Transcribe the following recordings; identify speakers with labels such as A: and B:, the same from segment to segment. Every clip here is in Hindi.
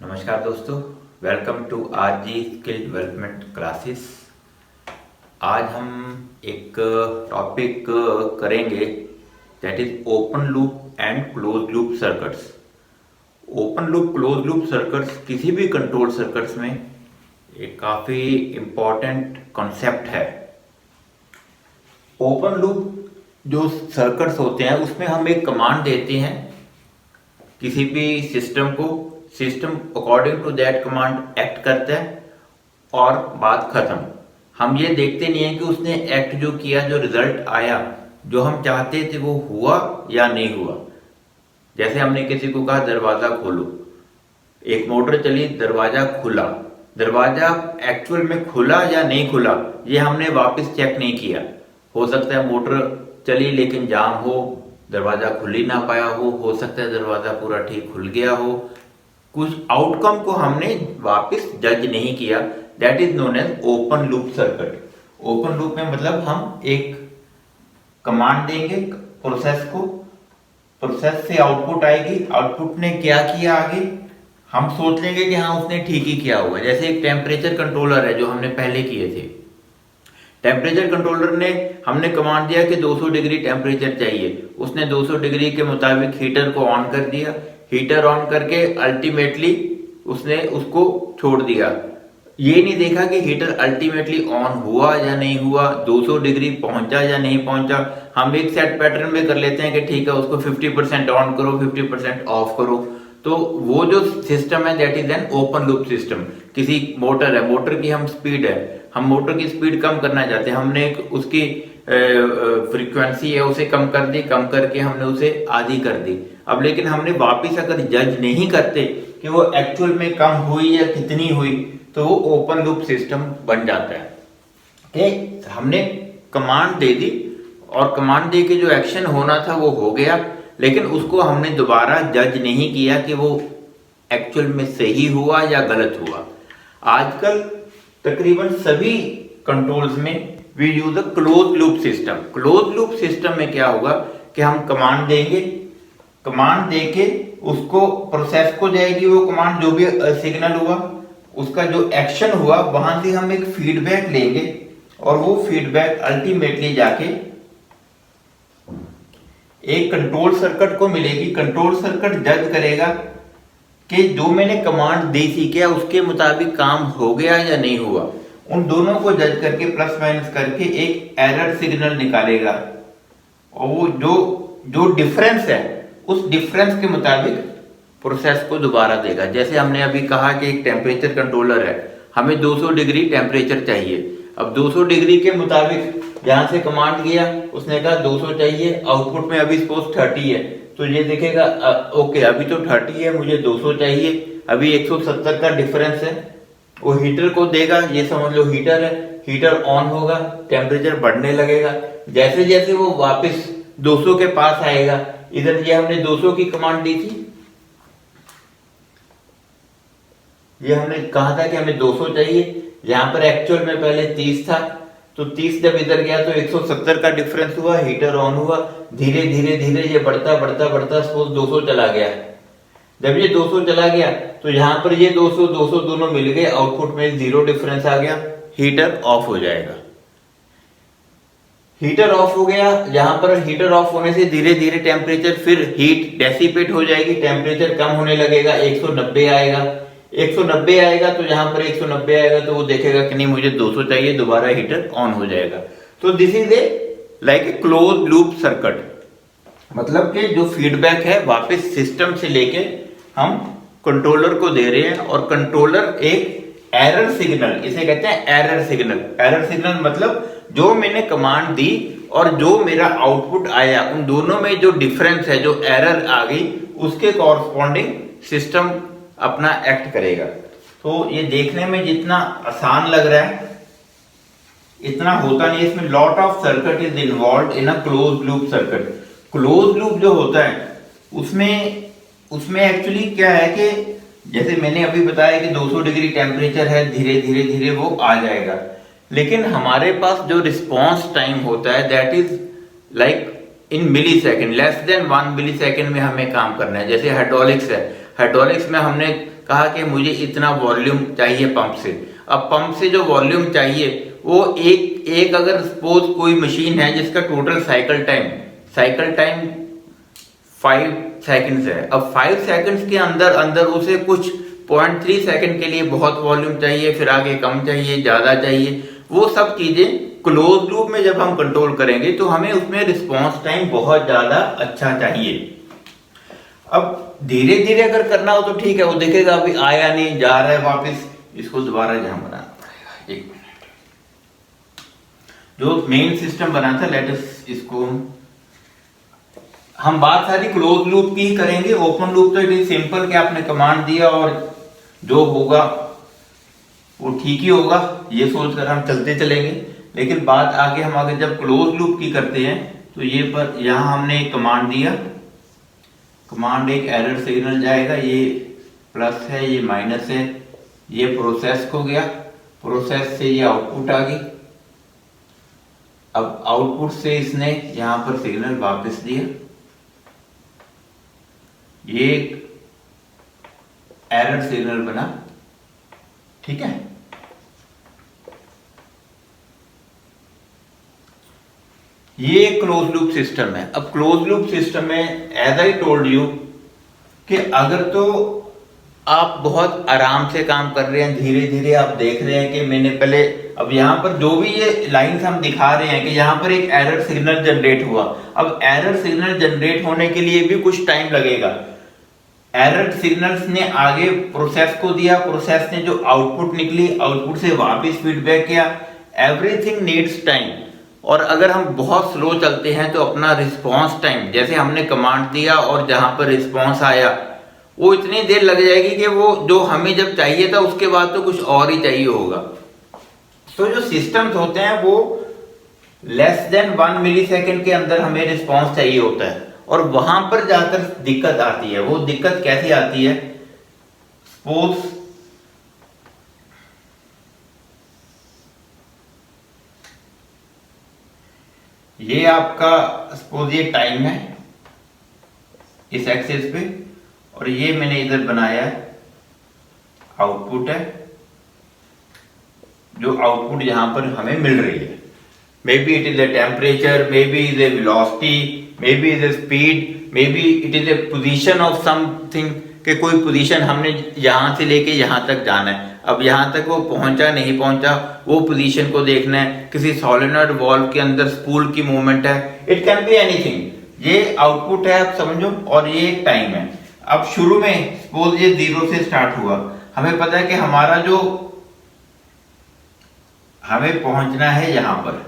A: नमस्कार दोस्तों, welcome to RG skill development classes. आज हम एक टॉपिक करेंगे that is open loop and close loop circuits. Open loop close loop circuits किसी भी कंट्रोल सर्किट्स में एक काफ़ी इम्पॉर्टेंट कॉन्सेप्ट है। ओपन लूप जो सर्किट्स होते हैं उसमें हम एक कमांड देते हैं किसी भी सिस्टम को, system according to that command act करता है और बात खत्म। हम ये देखते नहीं है कि उसने एक्ट जो किया, जो रिजल्ट आया, जो हम चाहते थे वो हुआ या नहीं हुआ। जैसे हमने किसी को कहा दरवाजा खोलो, एक मोटर चली, दरवाजा खुला, दरवाजा एक्चुअल में खुला या नहीं खुला ये हमने वापस चेक नहीं किया। हो सकता है मोटर चली लेकिन जाम हो, दरवाजा खुल ही ना पाया हो सकता है दरवाजा पूरा ठीक खुल गया हो। कुछ आउटकम को हमने वापस जज नहीं किया, that is known as open loop circuit. Open loop में मतलब हम एक कमांड देंगे प्रोसेस को, प्रोसेस से आउटपुट आएगी, आउटपुट ने क्या किया आगे हम सोच लेंगे कि हाँ उसने ठीक ही किया होगा। जैसे एक टेम्परेचर कंट्रोलर है जो हमने पहले किए थे। टेम्परेचर कंट्रोलर ने हमने कमांड दिया कि 200 डिग्री टेम्परेचर चाहिए, उसने 200 डिग्री के मुताबिक हीटर को ऑन कर दिया, हीटर ऑन करके अल्टीमेटली उसने उसको छोड़ दिया। ये नहीं देखा कि हीटर अल्टीमेटली ऑन हुआ या नहीं हुआ, 200 डिग्री पहुंचा या नहीं पहुंचा। हम एक सेट पैटर्न में कर लेते हैं कि ठीक है उसको 50% ऑन करो, 50% ऑफ करो। तो वो जो सिस्टम है that is an open loop system. किसी मोटर है, मोटर की हम स्पीड है, हम मोटर की स्पीड कम करना चाहते हैं, हमने उसकी फ्रीक्वेंसी है उसे कम कर दी, कम करके हमने उसे आधी कर दी। अब लेकिन हमने वापस अगर जज नहीं करते कि वो एक्चुअल में कम हुई या कितनी हुई तो वो ओपन लूप सिस्टम बन जाता है कि हमने कमांड दे दी और कमांड दे के जो एक्शन होना था वो हो गया, लेकिन उसको हमने दोबारा जज नहीं किया कि वो एक्चुअल में सही हुआ या गलत हुआ। आजकल तकरीबन सभी कंट्रोल्स में we use a close loop system. Close loop system में क्या होगा कि हम कमांड देंगे, कमांड देके उसको प्रोसेस को जाएगी वो कमांड, जो भी सिग्नल हुआ उसका जो एक्शन हुआ वहां से हम एक फीडबैक लेंगे और वो फीडबैक अल्टीमेटली जाके एक कंट्रोल सर्किट को मिलेगी। कंट्रोल सर्किट जज करेगा कि जो मैंने कमांड दी थी क्या उसके मुताबिक काम हो गया या नहीं हुआ। उन दोनों को जज करके प्लस माइनस करके एक एरर सिग्नल निकालेगा और वो जो डिफरेंस है उस डिफरेंस के मुताबिक प्रोसेस को दोबारा देगा। जैसे हमने अभी कहा कि एक टेम्परेचर कंट्रोलर है, हमें 200 डिग्री टेम्परेचर चाहिए। अब 200 डिग्री के मुताबिक जहां से कमांड किया उसने कहा 200 चाहिए, आउटपुट में अभी सपोज 30 है तो ये देखेगा ओके अभी तो 30 है, मुझे 200 चाहिए, अभी 170 का डिफरेंस है। वो हीटर को देगा, ये समझ लो हीटर है, हीटर ऑन होगा, टेम्परेचर बढ़ने लगेगा। जैसे जैसे वो वापस 200 के पास आएगा, इधर ये हमने 200 की कमांड दी थी, ये हमने कहा था कि हमें 200 चाहिए, यहां पर एक्चुअल में पहले 30 था तो 30 जब इधर गया तो 170 का डिफरेंस हुआ, हीटर ऑन हुआ, धीरे धीरे धीरे ये बढ़ता बढ़ता बढ़ता सपोज 200 चला गया। जब ये 200 चला गया तो यहाँ पर ये 200 200 दोनों मिल गए, आउटपुट में जीरो डिफरेंस आ गया, हीटर ऑफ हो जाएगा। हीटर ऑफ हो गया, यहाँ पर हीटर ऑफ होने से धीरे धीरे टेम्परेचर फिर हीट डेसिपेट हो जाएगी, टेम्परेचर कम होने लगेगा, 190 आएगा। 190 आएगा तो यहाँ पर 190 आएगा तो वो देखेगा कि नहीं मुझे 200 चाहिए, दोबारा हीटर ऑन हो जाएगा। तो this is a like a close loop circuit, मतलब कि जो फीडबैक है वापस सिस्टम से लेके हम कंट्रोलर को दे रहे हैं और कंट्रोलर एक एरर सिग्नल, इसे कहते हैं एरर सिग्नल। एरर सिग्नल मतलब जो मैंने कमांड दी और जो मेरा आउटपुट आया उन दोनों में जो डिफरेंस है, जो एरर आ गई, उसके कॉरस्पॉन्डिंग सिस्टम अपना एक्ट करेगा। तो ये देखने में जितना आसान लग रहा है इतना होता नहीं, इसमें lot of circuit is involve in a close loop circuit. Close loop जो होता है उसमें एक्चुअली क्या है कि जैसे मैंने अभी बताया कि 200 डिग्री टेम्परेचर है, धीरे धीरे धीरे वो आ जाएगा, लेकिन हमारे पास जो रिस्पॉन्स टाइम होता है that is like in millisecond, less than 1 millisecond में हमें काम करना है। जैसे हाइड्रोलिक्स है, हाइड्रोलिक्स में हमने कहा कि मुझे इतना वॉल्यूम चाहिए पंप से। अब पंप से जो वॉल्यूम चाहिए वो एक अगर सपोज कोई मशीन है जिसका टोटल साइकिल टाइम 5 सेकंड्स है। अब 5 सेकंड्स के अंदर उसे कुछ 0.3 सेकंड के लिए बहुत वॉल्यूम चाहिए, फिर आगे कम चाहिए, ज्यादा चाहिए। वो सब चीजें क्लोज लूप में जब हम कंट्रोल करेंगे तो हमें उसमें रिस्पॉन्स टाइम बहुत ज्यादा अच्छा चाहिए। अब धीरे धीरे अगर करना हो तो ठीक है, वो देखेगा अभी आया नहीं, जा रहा है वापस, इसको दोबारा जहां बनाना पड़ेगा। एक मिनट, जो मेन सिस्टम बना था लेट अस इसको हम बात सारी क्लोज लूप की करेंगे। ओपन लूप तो इट इज सिंपल कि आपने कमांड दिया और जो होगा वो ठीक ही होगा, ये सोचकर हम चलते चलेंगे। लेकिन बात आगे हम अगर जब क्लोज लूप की करते हैं तो ये पर यहां हमने एक कमांड दिया, कमांड एक एरर सिग्नल जाएगा, ये प्लस है, ये माइनस है, ये प्रोसेस हो गया, प्रोसेस से ये आउटपुट आ गई। अब आउटपुट से इसने यहां पर सिग्नल वापस दिया, ये एरर सिग्नल बना, ठीक है। ये क्लोज लूप सिस्टम है। अब क्लोज लूप सिस्टम में एज आई टोल्ड यू कि अगर तो आप बहुत आराम से काम कर रहे हैं, धीरे धीरे आप देख रहे हैं कि मैंने पहले, अब यहाँ पर जो भी ये लाइंस हम दिखा रहे हैं कि यहाँ पर एक एरर सिग्नल जनरेट हुआ। अब एरर सिग्नल जनरेट होने के लिए भी कुछ टाइम लगेगा। एरर सिग्नल्स ने आगे प्रोसेस को दिया, प्रोसेस ने जो आउटपुट निकली, आउटपुट से वापस फीडबैक किया। Everything needs time. और अगर हम बहुत स्लो चलते हैं तो अपना रिस्पॉन्स टाइम, जैसे हमने कमांड दिया और जहां पर रिस्पॉन्स आया वो इतनी देर लग जाएगी कि वो जो हमें जब चाहिए था उसके बाद तो कुछ और ही चाहिए होगा। तो जो सिस्टम्स होते हैं वो लेस देन 1 मिलीसेकंड के अंदर हमें रिस्पॉन्स चाहिए होता है, और वहां पर जाकर दिक्कत आती है। वो दिक्कत कैसी आती है? सपोज ये आपका सपोज ये टाइम है इस एक्सिस पे, और ये मैंने इधर बनाया है आउटपुट है, जो आउटपुट यहां पर हमें मिल रही है। May be it is a temperature, may be is a velocity, may be is a speed, may be it is a position of something, कि कोई पोजीशन हमने यहां से लेके यहां तक जाना है। अब यहां तक वो पहुंचा नहीं पहुंचा, वो पोजीशन को देखना है। किसी सोलेनॉइड वाल्व के अंदर स्पूल की मूवमेंट है, इट कैन बी एनीथिंग। ये आउटपुट है, आप समझो, और ये एक टाइम है। अब शुरू में सपोज ये 0 से स्टार्ट हुआ, हमें पता है कि हमारा जो हमें पहुंचना है यहां पर,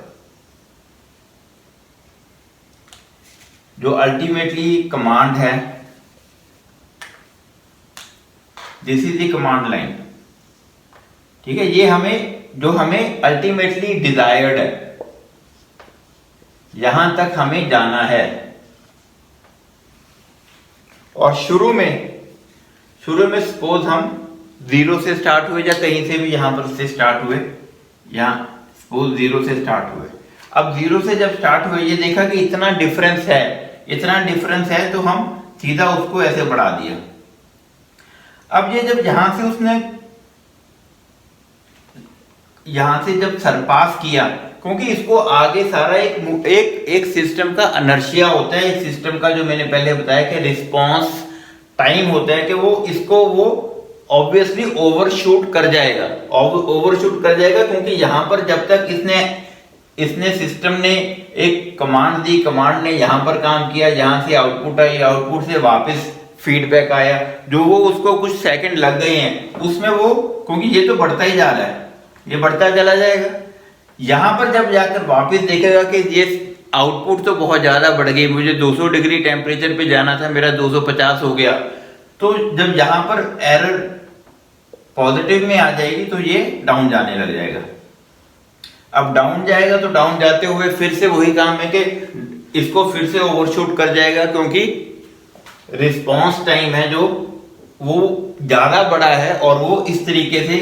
A: जो अल्टीमेटली कमांड है, this is the command line, ठीक है। ये हमें अल्टीमेटली डिजायर्ड है, यहां तक हमें जाना है। और शुरू में सपोज हम 0 से स्टार्ट हुए, या कहीं से भी यहां पर से स्टार्ट हुए, यहां सपोज 0 से स्टार्ट हुए। अब 0 से जब स्टार्ट हुए, ये देखा कि इतना डिफरेंस है, तो हम सीधा उसको ऐसे बढ़ा दिया। अब ये जब यहां से जब सरपास किया, क्योंकि इसको आगे सारा एक सिस्टम का अनर्शिया होता है, एक सिस्टम का जो मैंने पहले बताया कि रिस्पांस टाइम होता है, कि वो ऑब्वियसली ओवरशूट कर जाएगा, क्योंकि यहां पर जब तक इसने सिस्टम ने एक कमांड दी, कमांड ने यहां पर काम किया, यहां से आउटपुट आई, आउटपुट से वापस फीडबैक आया, जो वो उसको कुछ सेकंड लग गए हैं उसमें, वो क्योंकि ये तो बढ़ता ही जा रहा है, ये बढ़ता चला जाएगा। यहां पर जब जाकर वापस देखेगा कि ये आउटपुट तो बहुत ज्यादा बढ़ गई, मुझे 200 डिग्री टेम्परेचर पे जाना था, मेरा 250 हो गया। तो जब यहां पर एरर पॉजिटिव में आ जाएगी तो ये डाउन जाने लग जाएगा। अब डाउन जाएगा तो डाउन जाते हुए फिर से वही काम है कि इसको फिर से ओवरशूट कर जाएगा, क्योंकि रिस्पांस टाइम है जो वो ज्यादा बड़ा है, और वो इस तरीके से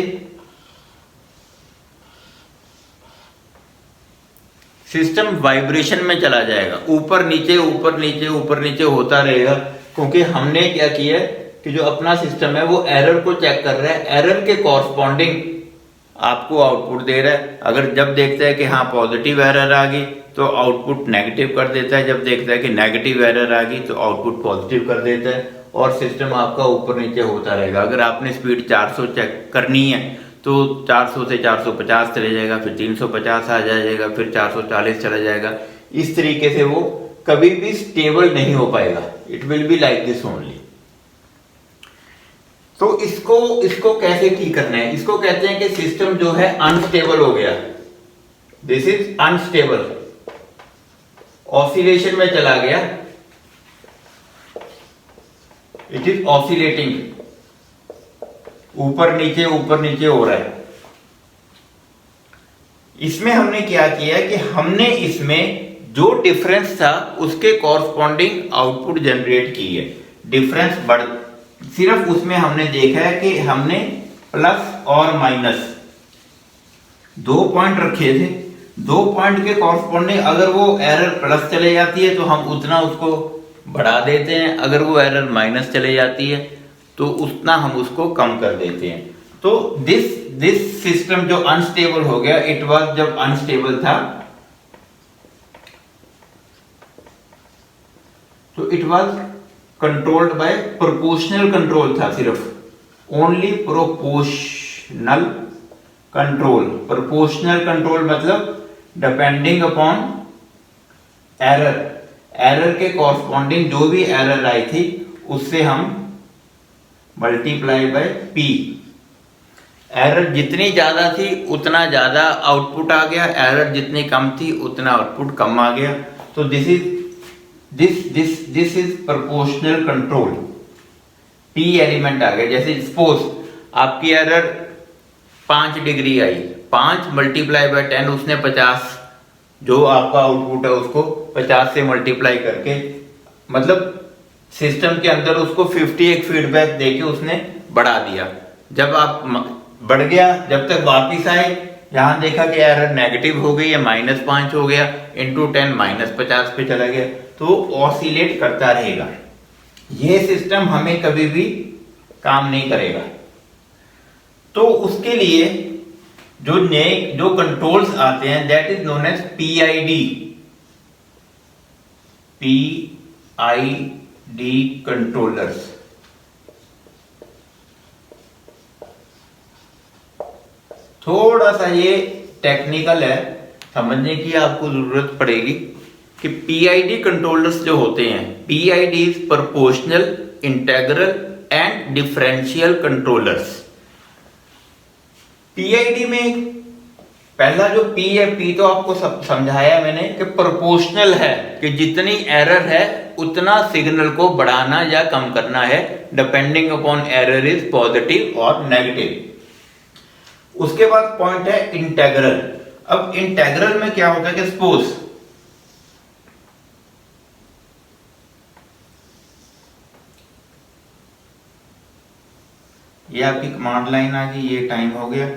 A: सिस्टम वाइब्रेशन में चला जाएगा, ऊपर नीचे होता रहेगा। क्योंकि हमने क्या किया कि कि जो अपना सिस्टम है वो एरर को चेक कर रहा है, एरर के कॉरस्पॉन्डिंग आपको आउटपुट दे रहा है। अगर जब देखता है कि हाँ पॉजिटिव एरर आ गई तो आउटपुट नेगेटिव कर देता है, जब देखता है कि नेगेटिव एरर आ गई तो आउटपुट पॉजिटिव कर देता है, और सिस्टम आपका ऊपर नीचे होता रहेगा। अगर आपने स्पीड 400 चेक करनी है तो 400 से 450 चले जाएगा, फिर 350 आ जाएगा, फिर 440 चला जाएगा। इस तरीके से वो कभी भी स्टेबल नहीं हो पाएगा। It will be like this only. तो इसको कैसे ठीक करना है? इसको कहते हैं कि सिस्टम जो है अनस्टेबल हो गया, दिस इज अनस्टेबल, ऑसिलेशन में चला गया, इट इज ऑसिलेटिंग, ऊपर नीचे हो रहा है। इसमें हमने क्या किया कि हमने इसमें जो डिफरेंस था उसके कॉरस्पॉन्डिंग आउटपुट जनरेट की है। डिफरेंस बढ़, सिर्फ उसमें हमने देखा है कि हमने प्लस और माइनस 2 पॉइंट रखे थे, 2 पॉइंट के कॉरस्पॉन्डिंग अगर वो एरर प्लस चले जाती है तो हम उतना उसको बढ़ा देते हैं, अगर वो एरर माइनस चले जाती है तो उतना हम उसको कम कर देते हैं। तो दिस सिस्टम जो अनस्टेबल हो गया, इट वाज जब अनस्टेबल था तो it was controlled by proportional control था, सिर्फ only proportional control. Proportional control मतलब डिपेंडिंग अपॉन एरर के कॉरस्पॉन्डिंग जो भी एरर आई थी उससे हम मल्टीप्लाई बाय पी। एरर जितनी ज्यादा थी उतना ज्यादा आउटपुट आ गया, एरर जितनी कम थी उतना आउटपुट कम आ गया। तो this is proportional control. P element आ गया। जैसे सपोज आपकी एरर 5 डिग्री आई, 5 मल्टीप्लाई बाय 10, उसने 50, जो आपका आउटपुट है उसको 50 से मल्टीप्लाई करके, मतलब सिस्टम के अंदर उसको 50 एक फीडबैक देके उसने बढ़ा दिया। जब आप बढ़ गया, जब तक वापिस आए यहां देखा कि एरर नेगेटिव हो गई है, -5 हो गया, इंटू 10 -50 पे चला गया, तो ऑसिलेट करता रहेगा। ये सिस्टम हमें कभी भी काम नहीं करेगा। तो उसके लिए जो कंट्रोल्स आते हैं that is known as PID controllers. थोड़ा सा ये टेक्निकल है, समझने की आपको जरूरत पड़ेगी कि पीआईडी कंट्रोलर्स जो होते हैं, PID is proportional, integral and differential controllers. PID में पहला जो पी है, पी तो आपको समझाया मैंने कि प्रोपोर्शनल है, कि जितनी एरर है उतना सिग्नल को बढ़ाना या कम करना है, depending upon error is positive और नेगेटिव। उसके बाद पॉइंट है इंटेग्रल। अब इंटेग्रल में क्या होता है कि सपोज ये आपकी कमांड लाइन आ गई, ये टाइम हो गया,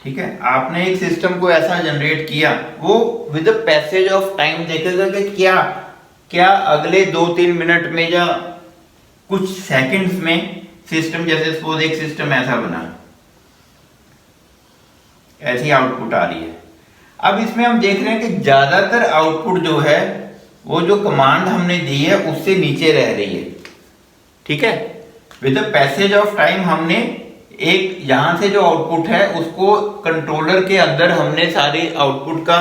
A: ठीक है। आपने एक सिस्टम को ऐसा जनरेट किया, वो with the passage of time देखेगा कि क्या अगले 2-3 मिनट में या कुछ सेकंड्स में सिस्टम, जैसे सपोज एक सिस्टम ऐसा बना, ऐसी आउटपुट आ रही है। अब इसमें हम देख रहे हैं कि ज्यादातर आउटपुट जो है वो जो कमांड हमने दी है उससे नीचे रह रही है, ठीक है। With the passage of time हमने एक यहां से जो आउटपुट है उसको कंट्रोलर के अंदर हमने सारे आउटपुट का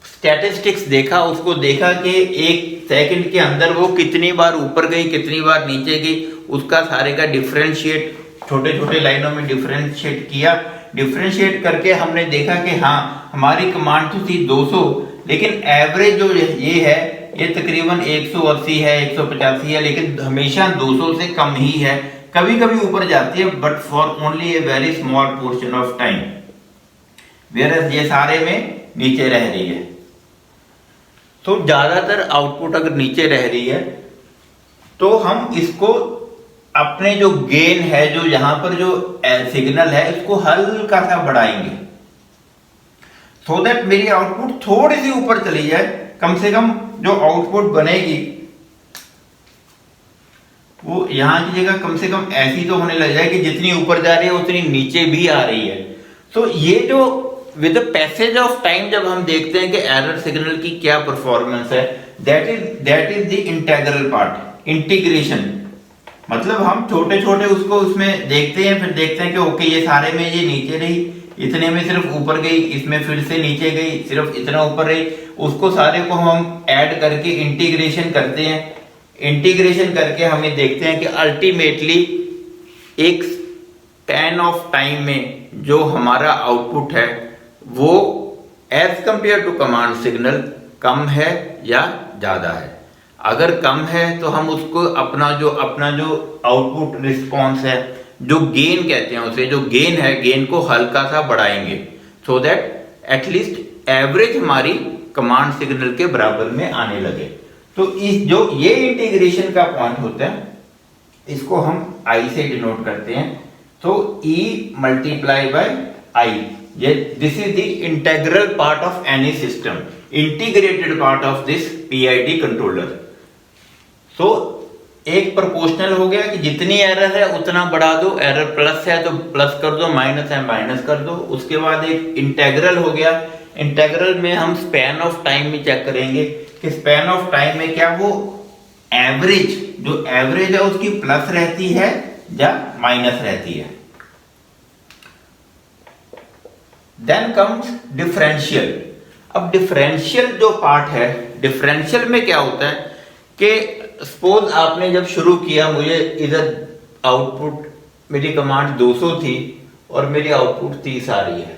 A: स्टैटिस्टिक्स देखा, उसको देखा कि 1 सेकंड के अंदर वो कितनी बार ऊपर गई, कितनी बार नीचे गई, उसका सारे का डिफरेंशिएट, छोटे छोटे लाइनों में डिफरेंशिएट किया। डिफरेंशिएट करके हमने देखा कि हाँ हमारी कमांड तो थी 200, लेकिन एवरेज जो ये है ये तकरीबन 180 है, 185 है, लेकिन हमेशा 200 से कम ही है, कभी कभी ऊपर जाती है, but for only a very small portion of time, where ये सारे में नीचे रह रही है। तो ज्यादातर आउटपुट अगर नीचे रह रही है तो हम इसको अपने जो गेन है, जो यहां पर जो सिग्नल है, इसको हल्का सा बढ़ाएंगे सो दैट मेरी आउटपुट थोड़ी सी ऊपर चली जाए। कम से कम जो आउटपुट बनेगी वो यहाँ की जगह कम से कम ऐसी तो होने लग जाए कि जितनी ऊपर जा रही है उतनी नीचे भी आ रही है। तो ये जो with the passage of time जब हम देखते हैं कि एरर सिग्नल की क्या परफॉर्मेंस है, that is the integral part, integration. मतलब हम छोटे छोटे उसको उसमें देखते हैं, फिर देखते हैं कि ओके ये सारे में ये नीचे रही, इतने में सिर्फ ऊपर गई, इसमें फिर से नीचे गई, सिर्फ इतना ऊपर रही, उसको सारे को हम ऐड करके इंटीग्रेशन करते हैं। इंटीग्रेशन करके हमें देखते हैं कि अल्टीमेटली एक स्पैन ऑफ टाइम में जो हमारा आउटपुट है वो as compare to command signal कम है या ज्यादा है। अगर कम है तो हम उसको अपना जो आउटपुट रिस्पॉन्स है, जो गेन कहते हैं उसे, जो गेन है, गेन को हल्का सा बढ़ाएंगे सो दैट एटलीस्ट एवरेज हमारी कमांड सिग्नल के बराबर में आने लगे। तो इस जो ये इंटीग्रेशन का पॉइंट होता है इसको हम आई से डिनोट करते हैं। तो E मल्टीप्लाई बाय आई, ये this is the integral part of any system, integrated part of this PID controller. तो एक प्रोपोर्शनल हो गया कि जितनी एरर है उतना बढ़ा दो, एरर प्लस है तो प्लस कर दो, माइनस है माइनस कर दो। उसके बाद एक इंटीग्रल हो गया, इंटीग्रल में हम स्पैन ऑफ टाइम में चेक करेंगे कि स्पैन ऑफ टाइम में क्या वो एवरेज, जो एवरेज है उसकी प्लस रहती है या माइनस रहती है। Then comes differential. अब डिफरेंशियल जो पार्ट है, डिफरेंशियल में क्या होता है कि सपोज आपने जब शुरू किया, मुझे इधर आउटपुट मेरी कमांड 200 थी और मेरी आउटपुट 30 आ रही है।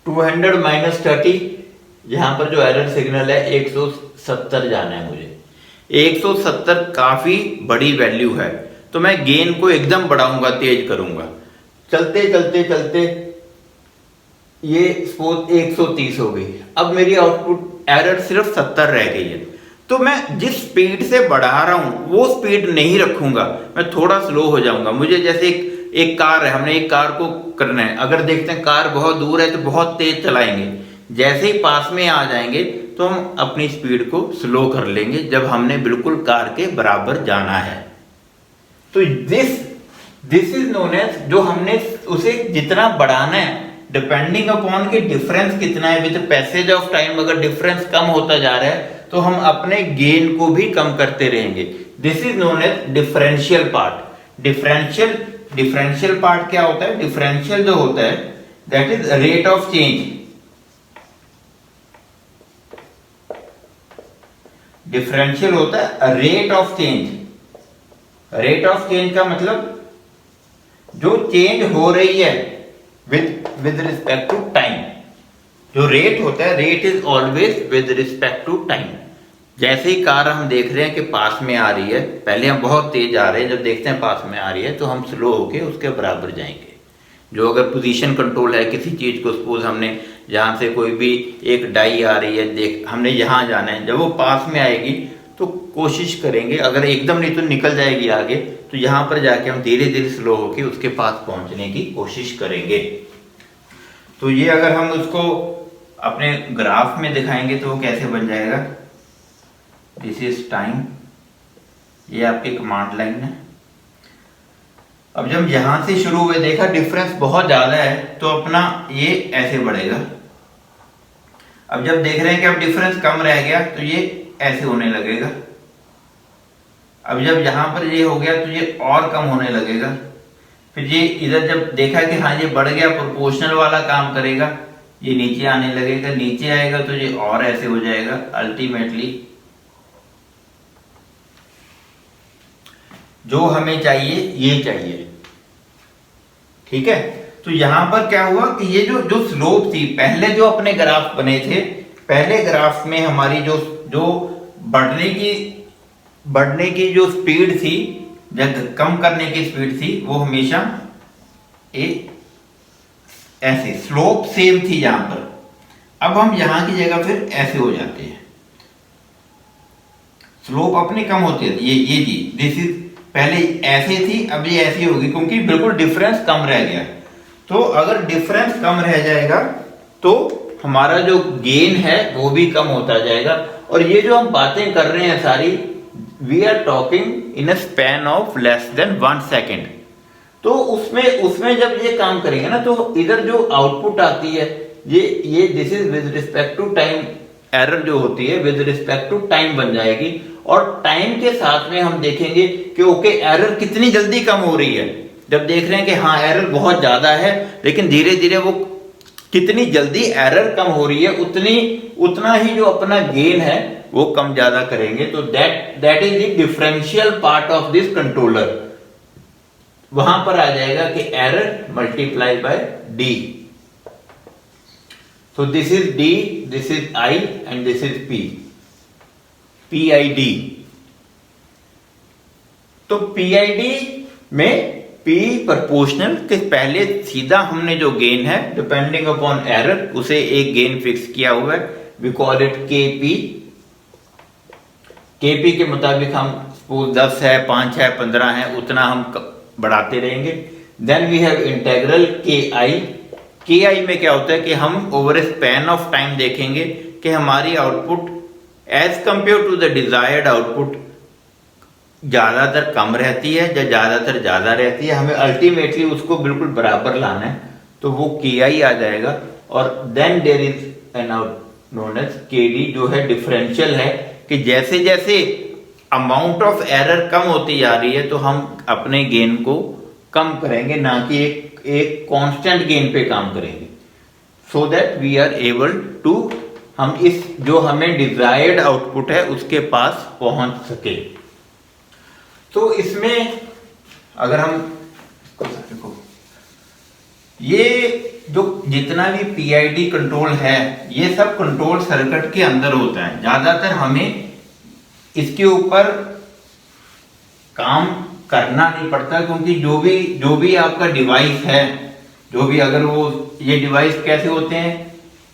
A: 200 माइनस 30, यहां पर जो एरर सिग्नल है 170 जाना है मुझे। 170 काफी बड़ी वैल्यू है, तो मैं गेन को एकदम बढ़ाऊंगा, तेज करूंगा। चलते चलते चलते ये सपोज 130 हो गई। अब मेरी आउटपुट एरर सिर्फ 70 रह गई है। तो मैं जिस स्पीड से बढ़ा रहा हूं वो स्पीड नहीं रखूंगा, मैं थोड़ा स्लो हो जाऊंगा। मुझे जैसे एक कार है, हमने एक कार को करना है, अगर देखते हैं कार बहुत दूर है तो बहुत तेज चलाएंगे, जैसे ही पास में आ जाएंगे तो हम अपनी स्पीड को स्लो कर लेंगे जब हमने बिल्कुल कार के बराबर जाना है। तो दिस इज नोन एज, जो हमने उसे जितना बढ़ाना है डिपेंडिंग अपॉन कि डिफरेंस कितना है विद पैसेज ऑफ टाइम। अगर डिफरेंस कम होता जा रहा है तो हम अपने गेन को भी कम करते रहेंगे। This is known as differential part. Differential part क्या होता है? डिफरेंशियल जो होता है that is rate of change. Differential होता है rate of change. Rate of change का मतलब जो चेंज हो रही है विद रिस्पेक्ट टू टाइम। जो रेट होता है, rate is always with respect to time. जैसे ही कार हम देख रहे हैं कि पास में आ रही है, पहले हम बहुत तेज आ रहे हैं, जब देखते हैं पास में आ रही है तो हम स्लो होके उसके बराबर जाएंगे। जो अगर पोजीशन कंट्रोल है किसी चीज को, सपोज हमने जहां से कोई भी एक डाई आ रही है, देख हमने यहां जाना है, जब वो पास में आएगी तो कोशिश करेंगे, अगर एकदम नहीं तो निकल जाएगी आगे, तो यहां पर जाके हम धीरे धीरे स्लो होके उसके पास पहुंचने की कोशिश करेंगे। तो ये अगर हम उसको अपने ग्राफ में दिखाएंगे तो वो कैसे बन जाएगा? दिस इज टाइम, ये आपकी कमांड लाइन है। अब जब यहां से शुरू हुए देखा डिफरेंस बहुत ज्यादा है तो अपना ये ऐसे बढ़ेगा। अब जब देख रहे हैं कि अब डिफरेंस कम रह गया तो ये ऐसे होने लगेगा। अब जब यहां पर ये हो गया तो ये और कम होने लगेगा। फिर ये इधर जब देखा कि हाँ ये बढ़ गया, प्रोपोर्शनल वाला काम करेगा, ये नीचे आने लगेगा, नीचे आएगा तो ये और ऐसे हो जाएगा। अल्टीमेटली जो हमें चाहिए ये चाहिए, ठीक है। तो यहां पर क्या हुआ कि ये जो स्लोप थी, पहले जो अपने ग्राफ बने थे, पहले ग्राफ में हमारी जो बढ़ने की जो स्पीड थी, जब कम करने की स्पीड थी, वो हमेशा ऐसे स्लोप सेम थी यहां पर। अब हम यहां की जगह फिर ऐसे हो जाते हैं, स्लोप अपनी कम होती है। ये थी, दिस इज पहले ऐसे थी, अब ये ऐसी होगी क्योंकि बिल्कुल डिफरेंस कम रह गया। तो अगर डिफरेंस कम रह जाएगा तो हमारा जो गेन है वो भी कम होता जाएगा। और ये जो हम बातें कर रहे हैं sorry, we are talking in a span of less than 1 second. तो उसमें जब ये काम करेंगे ना, तो इधर जो आउटपुट आती है ये this is with respect to time, error जो होती है विद रिस्पेक्ट टू टाइम बन जाएगी। और टाइम के साथ में हम देखेंगे कि ओके एरर कितनी जल्दी कम हो रही है। जब देख रहे हैं कि हाँ एरर बहुत ज्यादा है, लेकिन धीरे धीरे वो कितनी जल्दी एरर कम हो रही है, उतना ही जो अपना गेन है वो कम ज्यादा करेंगे। तो that is the differential part of this controller. वहां पर आ जाएगा कि error multiply by D. So this is D, this is I and this is P, PID। तो PID में P प्रोपोर्शनल के पहले सीधा हमने जो गेन है डिपेंडिंग अपॉन एरर उसे एक गेन फिक्स किया हुआ है, we call it KP। KP के मुताबिक हम सपोज 10 है, 5 है, 15 है, उतना हम बढ़ाते रहेंगे। Then we have integral KI। KI में क्या होता है कि हम over a span of time देखेंगे कि हमारी output as compare to the desired output ज्यादातर कम रहती है या ज्यादातर ज्यादा रहती है। हमें अल्टीमेटली उसको बिल्कुल बराबर लाना है, तो वो KI आ जाएगा। और then there is an out known as KD जो है डिफरेंशियल है, कि जैसे जैसे अमाउंट ऑफ एरर कम होती जा रही है तो हम अपने गेन को कम करेंगे, ना कि एक कांस्टेंट गेन पे काम करेंगे, so that we are able to हम इस जो हमें डिजायर्ड आउटपुट है उसके पास पहुंच सके। तो इसमें अगर हम देखो ये जो जितना भी PID कंट्रोल है ये सब कंट्रोल सर्किट के अंदर होता है। ज्यादातर हमें इसके ऊपर काम करना नहीं पड़ता, क्योंकि जो भी आपका डिवाइस है, जो भी अगर वो ये डिवाइस कैसे होते हैं,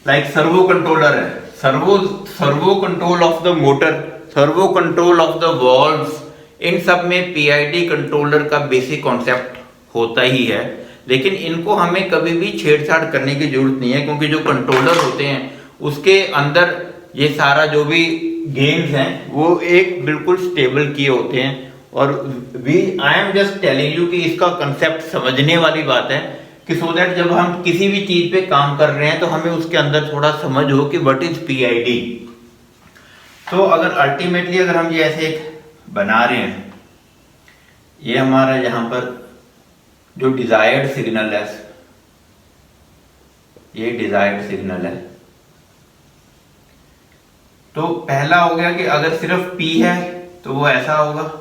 A: लाइक सर्वो कंट्रोलर है, servo control of the motor, servo control of the valves, इन सब में PID कंट्रोलर का बेसिक कॉन्सेप्ट होता ही है। लेकिन इनको हमें कभी भी छेड़छाड़ करने की जरूरत नहीं है, क्योंकि जो कंट्रोलर होते हैं उसके अंदर ये सारा जो भी गेन्स हैं वो एक बिल्कुल स्टेबल किए होते हैं। और I am just telling you कि इसका कंसेप्ट समझने वाली बात है, कि सो दैट जब हम किसी भी चीज पे काम कर रहे हैं तो हमें उसके अंदर थोड़ा समझ हो कि व्हाट इज PID। तो अगर अल्टीमेटली अगर हम ये ऐसे बना रहे हैं, ये हमारा यहां पर जो डिजायर्ड सिग्नल है, ये डिजायर्ड सिग्नल है। तो पहला हो गया कि अगर सिर्फ P है तो वो ऐसा होगा,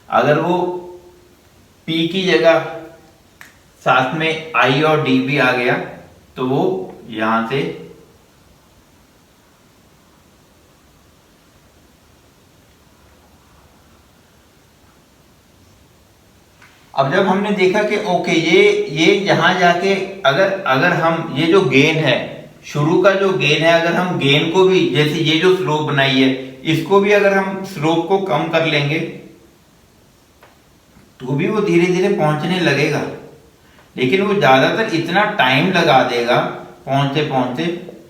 A: अगर वो P की जगह साथ में I और D भी आ गया तो वो यहां से अब जब हमने देखा कि ओके ये यहां जाके अगर हम ये जो गेन है, शुरू का जो गेन है, अगर हम गेन को भी जैसे ये जो स्लोप बनाई है इसको भी अगर हम स्लोप को कम कर लेंगे तो भी वो धीरे धीरे पहुंचने लगेगा, लेकिन वो ज्यादातर इतना टाइम लगा देगा पहुंचते पहुंचते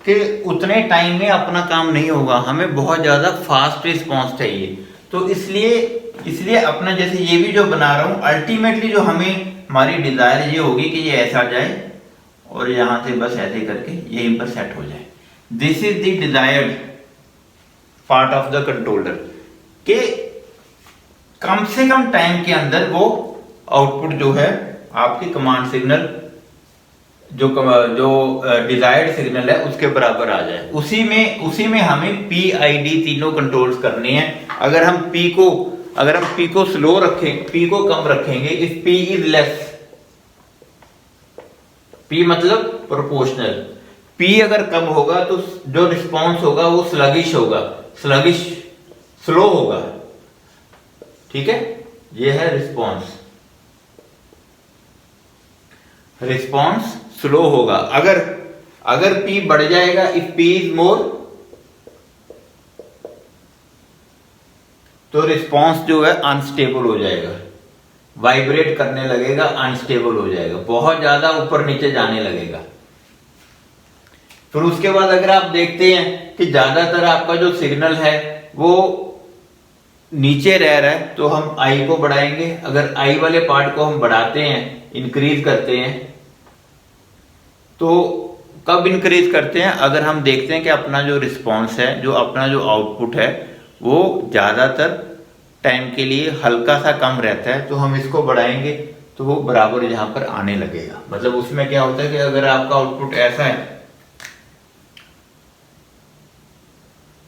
A: कि उतने टाइम में अपना काम नहीं होगा। हमें बहुत ज्यादा फास्ट रिस्पॉन्स चाहिए। तो इसलिए अपना जैसे ये भी जो बना रहा हूं, अल्टीमेटली जो हमें हमारी डिजायर ये होगी कि ये ऐसा जाए और यहां से बस ऐसे करके यहीं पर सेट हो जाए। This is the desired part of the controller, के कम से कम टाइम के अंदर वो आउटपुट जो है आपकी कमांड सिग्नल जो डिजायर्ड सिग्नल है उसके बराबर आ जाए। उसी में हमें PID तीनों कंट्रोल्स करने हैं। अगर हम P को स्लो रखें, P को कम रखेंगे, if P is less, P मतलब प्रोपोर्शनल, P अगर कम होगा तो जो रिस्पॉन्स होगा वो स्लो होगा। ठीक है, ये है रिस्पॉन्स स्लो होगा। अगर P बढ़ जाएगा, इफ P इज मोर, तो रिस्पॉन्स जो है अनस्टेबल हो जाएगा, वाइब्रेट करने लगेगा, अनस्टेबल हो जाएगा, बहुत ज्यादा ऊपर नीचे जाने लगेगा। फिर उसके बाद अगर आप देखते हैं कि ज्यादातर आपका जो सिग्नल है वो नीचे रह रहा है तो हम आई को बढ़ाएंगे। अगर आई वाले पार्ट को हम बढ़ाते हैं, इंक्रीज करते हैं, तो कब इंक्रीज करते हैं? अगर हम देखते हैं कि अपना जो रिस्पॉन्स है, जो अपना जो आउटपुट है, वो ज़्यादातर टाइम के लिए हल्का सा कम रहता है, तो हम इसको बढ़ाएंगे तो वो बराबर यहाँ पर आने लगेगा। मतलब उसमें क्या होता है कि अगर आपका आउटपुट ऐसा है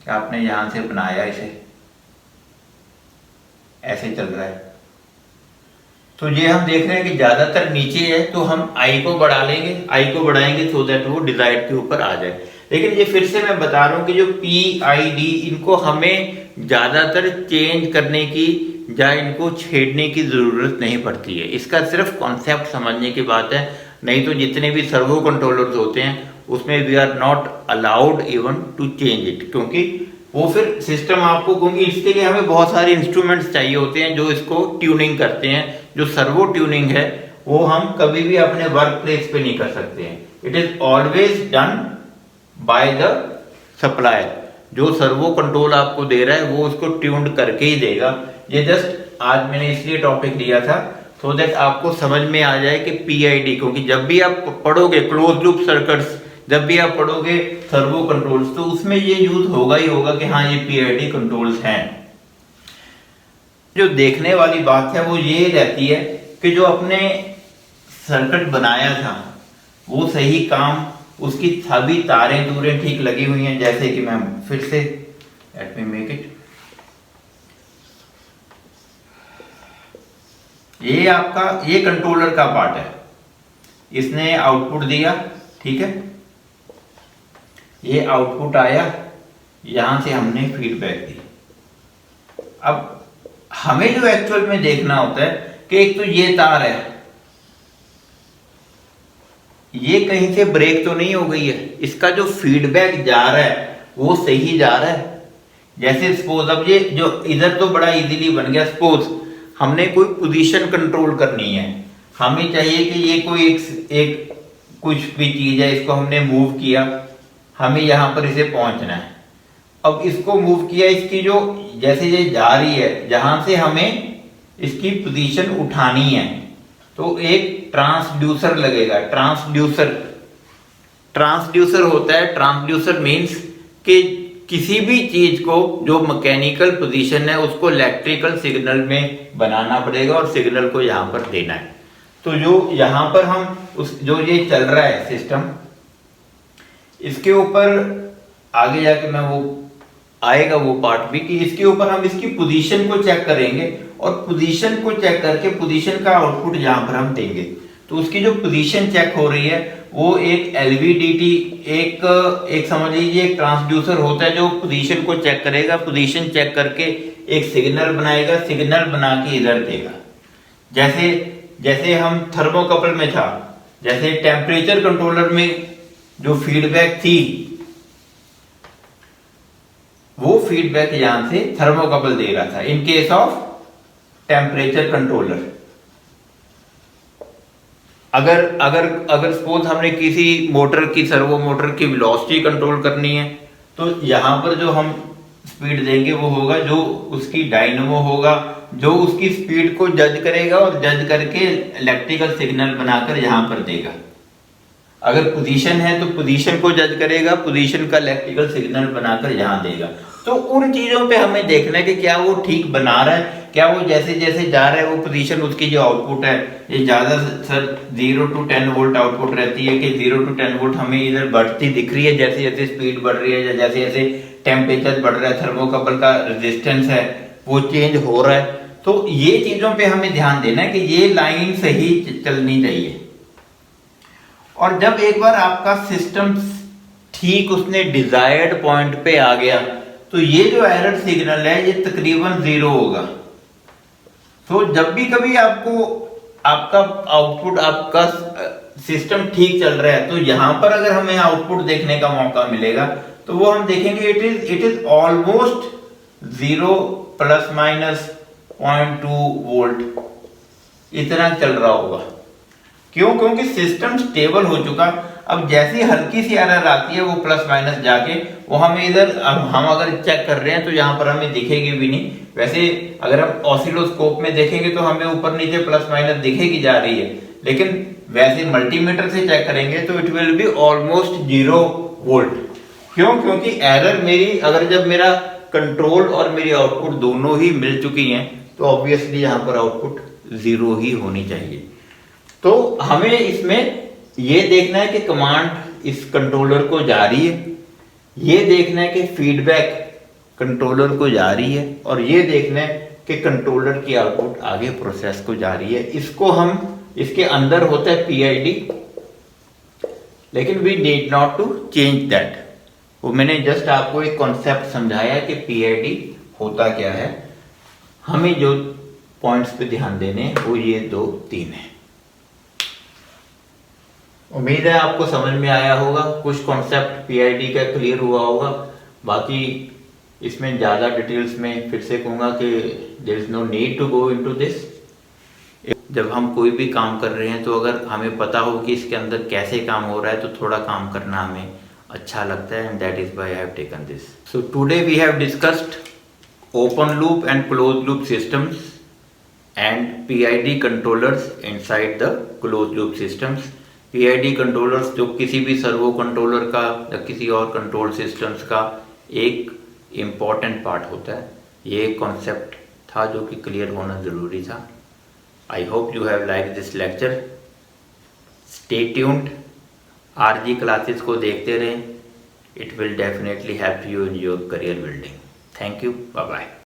A: कि आपने यहां से बनाया, इसे ऐसे चल रहा है, तो ये हम देख रहे हैं कि ज्यादातर नीचे है, तो हम आई को बढ़ा लेंगे, आई को बढ़ाएंगे सो दैट वो डिजायर्ड के ऊपर आ जाए। लेकिन ये फिर से मैं बता रहा हूं कि जो पी आई डी, इनको हमें ज्यादातर चेंज करने की या इनको छेड़ने की जरूरत नहीं पड़ती है। इसका सिर्फ कॉन्सेप्ट समझने की बात है। नहीं तो जितने भी सर्वो कंट्रोलर्स होते हैं उसमें we are not allowed even to change it, क्योंकि वो फिर सिस्टम आपको, क्योंकि इसके लिए हमें बहुत सारे इंस्ट्रूमेंट्स चाहिए होते हैं जो इसको ट्यूनिंग करते हैं। जो सर्वो ट्यूनिंग है वो हम कभी भी अपने वर्क प्लेस पे नहीं कर सकते हैं। It is always done by the supplier. जो सर्वो कंट्रोल आपको दे रहा है वो उसको ट्यून्ड करके ही देगा। ये जस्ट आज मैंने इसलिए टॉपिक लिया था सो दैट आपको समझ में आ जाए कि पीआईडी, क्योंकि जब भी आप पढ़ोगे क्लोज लूप सर्किट्स, जब भी आप पढ़ोगे सर्वो कंट्रोल्स, तो उसमें ये यूज होगा ही होगा कि हाँ ये पीआईडी कंट्रोल्स हैं। जो देखने वाली बात है वो ये रहती है कि जो अपने सर्किट बनाया था वो सही काम, उसकी सभी तारें तूरें ठीक लगी हुई हैं। जैसे कि मैं फिर से लेट मी मेक इट, ये आपका ये कंट्रोलर का पार्ट है, इसने आउटपुट दिया, ठीक है, ये आउटपुट आया, यहां से हमने फीडबैक दी। अब हमें जो एक्चुअल में देखना होता है कि एक तो ये तार है, ये कहीं से ब्रेक तो नहीं हो गई है, इसका जो फीडबैक जा रहा है वो सही जा रहा है। जैसे सपोज अब ये जो इधर तो बड़ा इजीली बन गया, सपोज हमने कोई पोजीशन कंट्रोल करनी है, हमें चाहिए कि ये कोई एक कुछ भी चीज है, इसको हमने मूव किया, हमें यहां पर इसे पहुंचना है। अब इसको मूव किया, इसकी जो जैसे ये जा रही है, जहां से हमें इसकी पोजीशन उठानी है, तो एक ट्रांसड्यूसर लगेगा। ट्रांसड्यूसर होता है, ट्रांसड्यूसर मींस कि किसी भी चीज को जो मैकेनिकल पोजीशन है उसको इलेक्ट्रिकल सिग्नल में बनाना पड़ेगा और सिग्नल को यहां पर देना है। तो जो यहां पर हम उस जो ये चल रहा है सिस्टम, इसके ऊपर आगे जाके मैं वो आएगा वो पार्ट भी कि इसके ऊपर हम इसकी पोजीशन को चेक करेंगे और पोजीशन को चेक करके पोजीशन का आउटपुट यहां पर हम देंगे। तो उसकी जो पोजीशन चेक हो रही है वो एक एलवीडीटी, एक समझ लीजिए एक ट्रांसड्यूसर होता है जो पोजीशन को चेक करेगा, पोजीशन चेक करके एक सिग्नल बनाएगा, सिग्नल बना के इधर देगा। जैसे हम थर्मोकपल में था, जैसे टेम्परेचर कंट्रोलर में जो फीडबैक थी वो फीडबैक यहां से थर्मोकपल दे रहा था in case of temperature controller. अगर सपोज हमने किसी मोटर की, सर्वो मोटर की वेलोसिटी कंट्रोल करनी है, तो यहां पर जो हम स्पीड देंगे वो होगा जो उसकी डायनेमो होगा, जो उसकी स्पीड को जज करेगा और जज करके इलेक्ट्रिकल सिग्नल बनाकर यहां पर देगा। अगर पोजीशन है तो पोजीशन को जज करेगा, पोजीशन का इलेक्ट्रिकल सिग्नल बनाकर यहां देगा। तो उन चीजों पे हमें देखना है कि क्या वो ठीक बना रहा है, क्या वो जैसे जैसे जा रहा है वो पोजीशन, उसकी जो आउटपुट है ये ज्यादा सर 0 to 10 वोल्ट आउटपुट रहती है कि 0 to 10 वोल्ट हमें इधर बढ़ती दिख रही है जैसे जैसे स्पीड बढ़ रही है या जैसे जैसे टेम्परेचर बढ़ रहा है, थर्मोकपल का रेजिस्टेंस है वो चेंज हो रहा है। तो ये चीजों पे हमें ध्यान देना है कि ये लाइन सही चलनी चाहिए। और जब एक बार आपका सिस्टम ठीक उसने डिजायर्ड पॉइंट पे आ गया तो ये जो एरर सिग्नल है ये तकरीबन 0 होगा। तो जब भी कभी आपको आपका आउटपुट, आपका सिस्टम ठीक चल रहा है, तो यहां पर अगर हमें आउटपुट देखने का मौका मिलेगा तो वो हम देखेंगे इट इज ऑलमोस्ट 0 ± 0.2 वोल्ट इतना चल रहा होगा। क्यों? क्योंकि सिस्टम स्टेबल हो चुका। अब जैसी हल्की सी एरर आती है वो प्लस माइनस जाके वो हमें इधर, हम अगर चेक कर रहे हैं तो यहाँ पर हमें दिखेगी भी नहीं। वैसे अगर हम ऑसिलोस्कोप में देखेंगे तो हमें ऊपर नीचे प्लस माइनस दिखेगी जा रही है, लेकिन वैसे मल्टीमीटर से चेक करेंगे तो it will be almost 0 volt. क्यों? क्योंकि एरर मेरी, अगर जब मेरा कंट्रोल और मेरी आउटपुट दोनों ही मिल चुकी हैं तो ऑब्वियसली यहाँ पर आउटपुट 0 ही होनी चाहिए। तो हमें इसमें ये देखना है कि कमांड इस कंट्रोलर को जा रही है, ये देखना है कि फीडबैक कंट्रोलर को जा रही है, और ये देखना है कि कंट्रोलर की आउटपुट आगे प्रोसेस को जा रही है। इसको हम, इसके अंदर होता है पीआईडी, लेकिन we need not to change that. वो मैंने जस्ट आपको एक कॉन्सेप्ट समझाया कि पीआईडी होता क्या है। हमें जो पॉइंट्स पे ध्यान देने हैं वो ये 2-3 है। उम्मीद है आपको समझ में आया होगा, कुछ कॉन्सेप्ट पीआईडी का क्लियर हुआ होगा। बाकी इसमें ज़्यादा डिटेल्स में फिर से कहूँगा कि there is no need to go into this. जब हम कोई भी काम कर रहे हैं तो अगर हमें पता हो कि इसके अंदर कैसे काम हो रहा है तो थोड़ा काम करना हमें अच्छा लगता है, and that is why I have taken this. So today we have discussed open loop and close loop systems and PID controllers inside the close loop systems. PID controllers जो किसी भी सर्वो कंट्रोलर का या किसी और कंट्रोल सिस्टम्स का एक इम्पॉर्टेंट पार्ट होता है। ये कॉन्सेप्ट था जो कि क्लियर होना ज़रूरी था। I hope you have liked this lecture. Stay tuned. RG classes को देखते रहें. It will definitely help you in your career building. Thank you. Bye bye.